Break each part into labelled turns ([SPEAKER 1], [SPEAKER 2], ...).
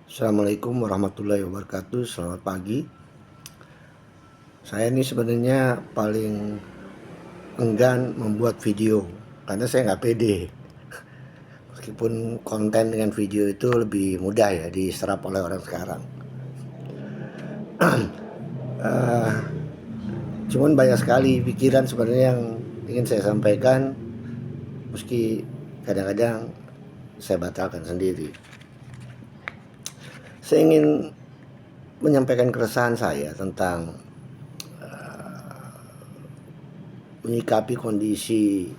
[SPEAKER 1] Assalamualaikum warahmatullahi wabarakatuh. Selamat pagi. Saya ini sebenarnya paling enggan membuat video karena saya nggak pede. Meskipun konten dengan video itu lebih mudah ya diserap oleh orang sekarang. Cuman banyak sekali pikiran sebenarnya yang ingin saya sampaikan, meski kadang-kadang saya batalkan sendiri. Saya ingin menyampaikan keresahan saya tentang menyikapi kondisi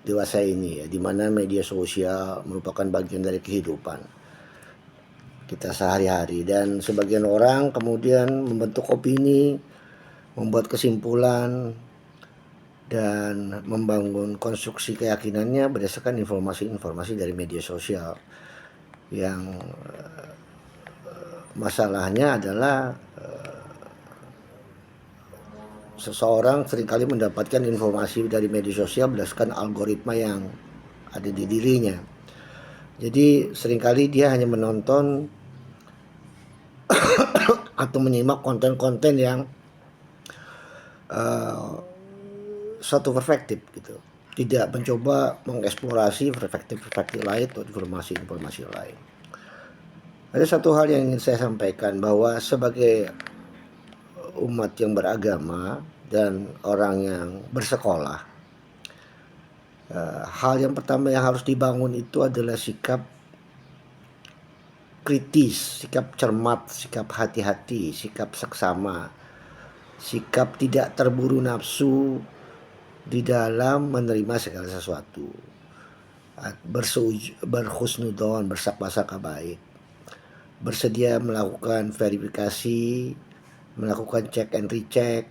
[SPEAKER 1] dewasa ini ya, di mana media sosial merupakan bagian dari kehidupan kita sehari-hari, dan sebagian orang kemudian membentuk opini, membuat kesimpulan, dan membangun konstruksi keyakinannya berdasarkan informasi-informasi dari media sosial yang masalahnya adalah seseorang seringkali mendapatkan informasi dari media sosial berdasarkan algoritma yang ada di dirinya. Jadi seringkali dia hanya menonton atau menyimak konten-konten yang suatu perspektif gitu, tidak mencoba mengeksplorasi perspektif-perspektif lain atau informasi-informasi lain. Ada satu hal yang ingin saya sampaikan, bahwa sebagai umat yang beragama dan orang yang bersekolah, hal yang pertama yang harus dibangun itu adalah sikap kritis, sikap cermat, sikap hati-hati, sikap seksama, sikap tidak terburu nafsu di dalam menerima segala sesuatu, berhusnudon, bersangka baik, bersedia melakukan verifikasi, melakukan check and recheck,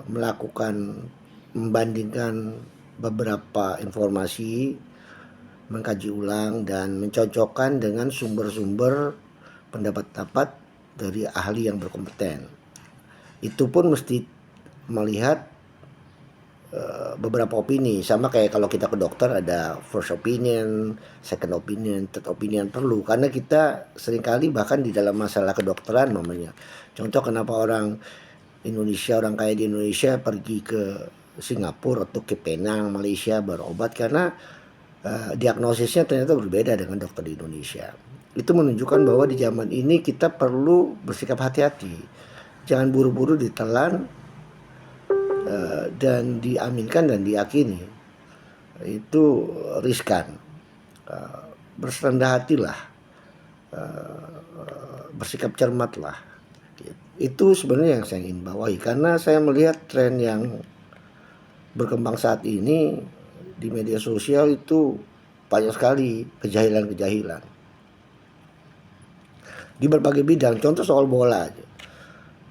[SPEAKER 1] melakukan membandingkan beberapa informasi, mengkaji ulang dan mencocokkan dengan sumber-sumber pendapat-pendapat dari ahli yang berkompeten. Itu pun mesti melihat beberapa opini, sama kayak kalau kita ke dokter ada first opinion, second opinion, third opinion perlu, karena kita seringkali bahkan di dalam masalah kedokteran namanya. Contoh kenapa orang Indonesia, orang kaya di Indonesia pergi ke Singapura atau ke Penang, Malaysia berobat, karena diagnosisnya ternyata berbeda dengan dokter di Indonesia. Itu menunjukkan bahwa di zaman ini kita perlu bersikap hati-hati, jangan buru-buru ditelan dan diaminkan dan diyakini. Itu riskan. Berserendah hatilah, bersikap cermatlah. Itu sebenarnya yang saya ingin bawahi, karena saya melihat tren yang berkembang saat ini di media sosial itu banyak sekali kejahilan-kejahilan di berbagai bidang. Contoh soal bola aja,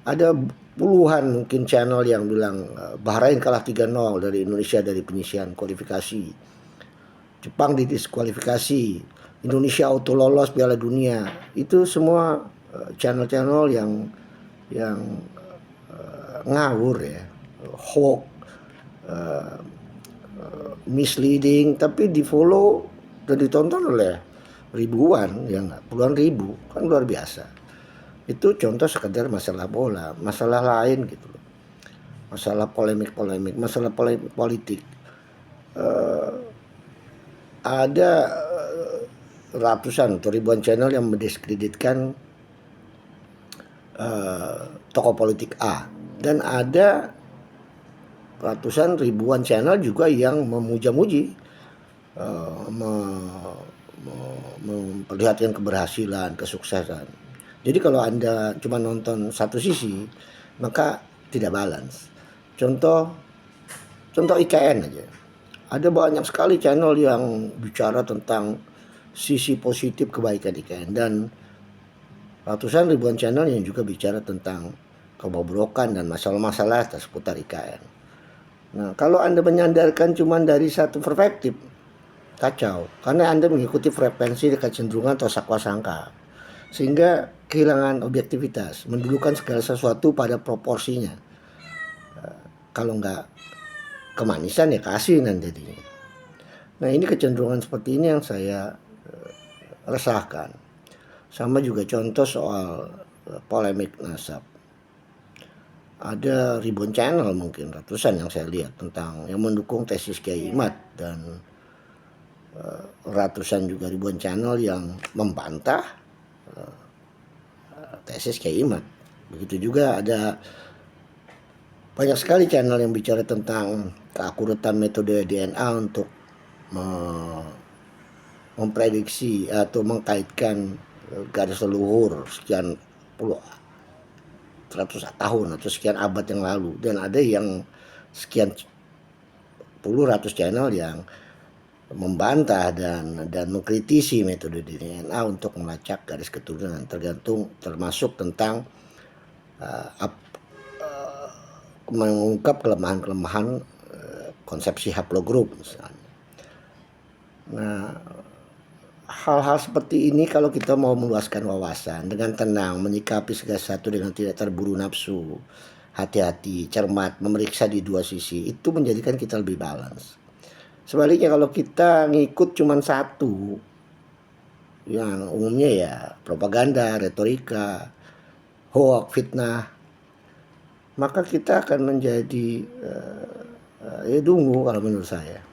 [SPEAKER 1] ada puluhan mungkin channel yang bilang Bahrain kalah 3-0 dari Indonesia dari penyisihan kualifikasi, Jepang didiskualifikasi, Indonesia auto lolos Piala Dunia. Itu semua channel-channel yang ngawur ya, hoax, misleading, tapi di follow dan ditonton oleh ribuan, ya nggak, puluhan ribu, kan luar biasa. Itu contoh sekedar masalah bola, masalah lain gitu loh, masalah polemik-polemik, masalah polemik politik. Ada ratusan atau ribuan channel yang mendiskreditkan tokoh politik A, dan ada ratusan ribuan channel juga yang memuja-muji, memperlihatkan keberhasilan, kesuksesan. Jadi kalau Anda cuma nonton satu sisi, maka tidak balance. Contoh IKN aja. Ada banyak sekali channel yang bicara tentang sisi positif kebaikan IKN, dan ratusan ribuan channel yang juga bicara tentang kebobrokan dan masalah-masalah seputar IKN. Nah, kalau Anda menyandarkan cuma dari satu perspektif, kacau, karena Anda mengikuti frekuensi kecenderungan atau sakwa-sangka, sehingga kehilangan objektivitas, mendulukan segala sesuatu pada proporsinya. Kalau nggak kemanisan ya keasinan jadinya. Nah, ini kecenderungan seperti ini yang saya resahkan. Sama juga contoh soal polemik nasab. Ada ribuan channel, mungkin ratusan yang saya lihat tentang yang mendukung tesis Kiai Imad, dan ratusan juga ribuan channel yang membantah tesis Kiai Imad. Begitu juga ada banyak sekali channel yang bicara tentang keakuratan metode DNA untuk memprediksi atau mengkaitkan garis leluhur sekian puluh ratus tahun atau sekian abad yang lalu, dan ada yang sekian puluh ratus channel yang membantah dan mengkritisi metode DNA untuk melacak garis keturunan, termasuk tentang mengungkap kelemahan-kelemahan konsepsi haplogroup misalnya. Nah, hal-hal seperti ini kalau kita mau meluaskan wawasan dengan tenang, menyikapi segala sesuatu dengan tidak terburu nafsu, hati-hati, cermat, memeriksa di dua sisi, itu menjadikan kita lebih balance. Sebaliknya kalau kita ngikut cuman satu, yang umumnya ya propaganda, retorika, hoax, fitnah, maka kita akan menjadi ya dungu kalau menurut saya.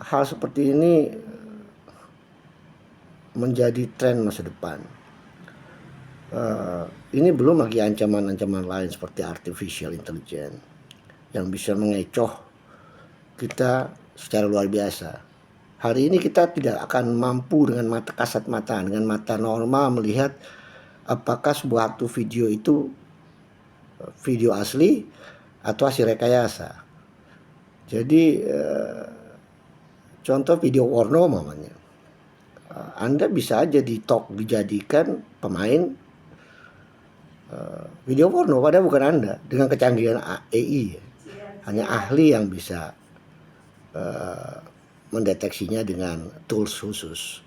[SPEAKER 1] Hal seperti ini menjadi tren masa depan. Ini belum lagi ancaman-ancaman lain seperti artificial intelligence yang bisa mengecoh kita secara luar biasa. Hari ini kita tidak akan mampu dengan mata kasat mata, dengan mata normal melihat apakah sebuah video itu video asli atau hasil rekayasa. Jadi contoh video porno mamanya, Anda bisa aja dijadikan pemain video porno, padahal bukan Anda, dengan kecanggihan AI. Hanya ahli yang bisa mendeteksinya dengan tools khusus.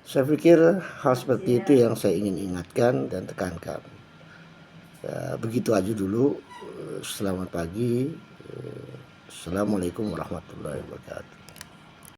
[SPEAKER 1] Saya pikir hal seperti itu yang saya ingin ingatkan dan tekankan. Begitu aja dulu. Selamat pagi. Assalamualaikum warahmatullahi wabarakatuh.